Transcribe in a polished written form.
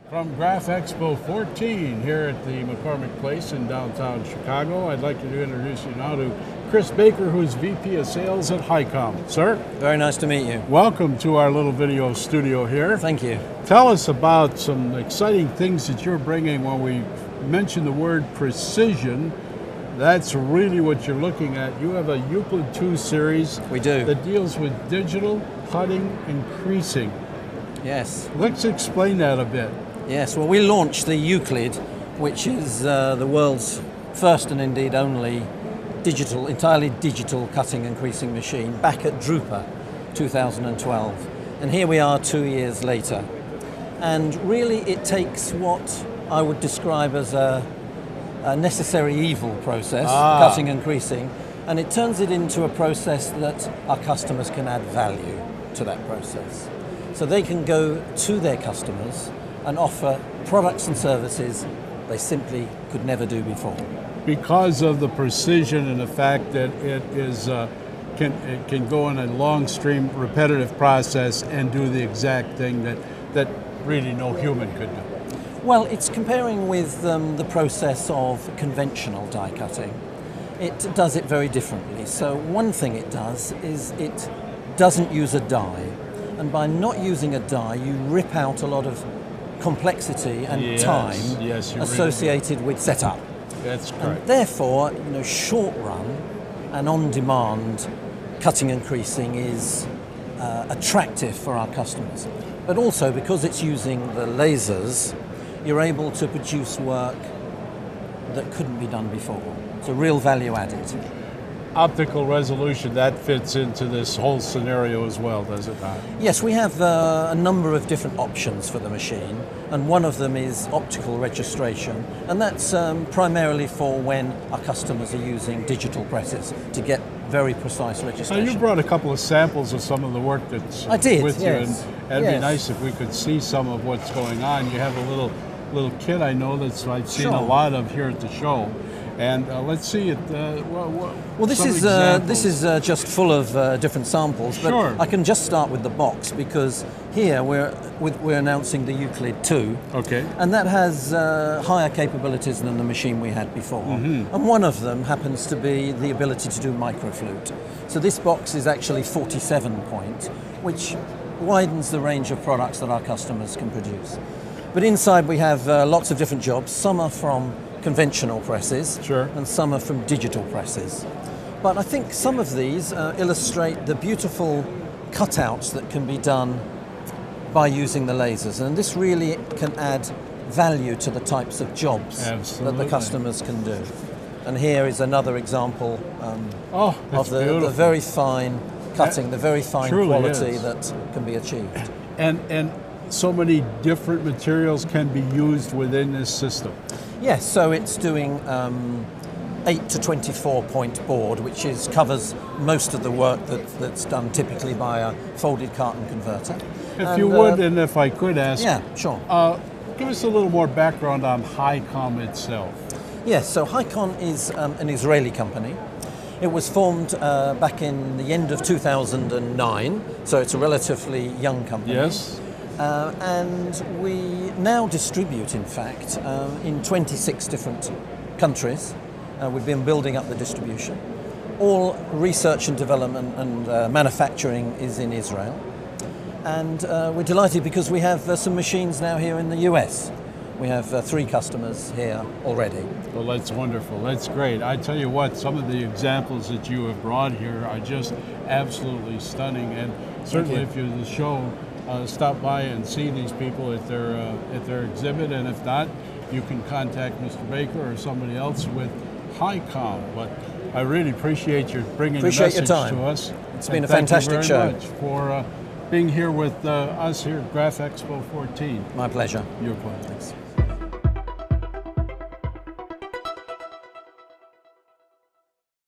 From Graph Expo 14 here at the McCormick Place in downtown Chicago, I'd like to introduce you now to Chris Baker, who's VP of Sales at HiCom. Sir? Very nice to meet you. Welcome to our little video studio here. Thank you. Tell us about some exciting things that you're bringing. When we mention the word precision, that's really what you're looking at. You have a Euclid 2 series. We do. That deals with digital cutting and creasing. Yes. Let's explain that a bit. Yes, well, we launched the Euclid, which is the world's first and indeed only entirely digital cutting and creasing machine back at Drupa 2012. And here we are 2 years later. And really it takes what I would describe as a necessary evil process, cutting and creasing, and it turns it into a process that our customers can add value to that process. So they can go to their customers and offer products and services they simply could never do before. Because of the precision and the fact that it can go in a long stream repetitive process and do the exact thing that really no human could do. Well, it's comparing with the process of conventional die cutting. It does it very differently. So one thing it does is it doesn't use a die. And by not using a die, you rip out a lot of complexity and time associated with setup. That's correct. And therefore, short run and on-demand cutting and creasing is attractive for our customers. But also because it's using the lasers, you're able to produce work that couldn't be done before. So real value added. Optical resolution, that fits into this whole scenario as well, does it not? Yes, we have a number of different options for the machine, and one of them is optical registration, and that's primarily for when our customers are using digital presses to get very precise registration. Now you brought a couple of samples of some of the work that's with you, and it'd be nice if we could see some of what's going on. You have a little kit I know I've seen a lot of here at the show. And let's see it. Well, this is just full of different samples, but I can just start with the box because here we're announcing the Euclid 2, and that has higher capabilities than the machine we had before. And one of them happens to be the ability to do microflute. So this box is actually 47 point, which widens the range of products that our customers can produce. But inside we have lots of different jobs. Some are from conventional presses, and some are from digital presses. But I think some of these illustrate the beautiful cutouts that can be done by using the lasers, and this really can add value to the types of jobs that the customers can do. And here is another example of the very fine cutting, the very fine quality that can be achieved. And so many different materials can be used within this system. Yes, so it's doing 8 to 24 point board, which covers most of the work that's done typically by a folded carton converter. If you would, and if I could ask, give us a little more background on HiCom itself. Yes, so HiCom is an Israeli company. It was formed back in the end of 2009, so it's a relatively young company. Yes. And we now distribute, in fact, in 26 different countries. We've been building up the distribution. All research and development and manufacturing is in Israel. And we're delighted because we have some machines now here in the US. We have 3 customers here already. Well, that's wonderful. That's great. I tell you what, some of the examples that you have brought here are just absolutely stunning. And certainly if you're at the show, stop by and see these people at their exhibit, and if not, you can contact Mr. Baker or somebody else with HiCom. But I really appreciate your bringing the message to us. It's been a fantastic show. Thank you very much for being here with us here at Graph Expo 14. My pleasure. Your pleasure. Thanks.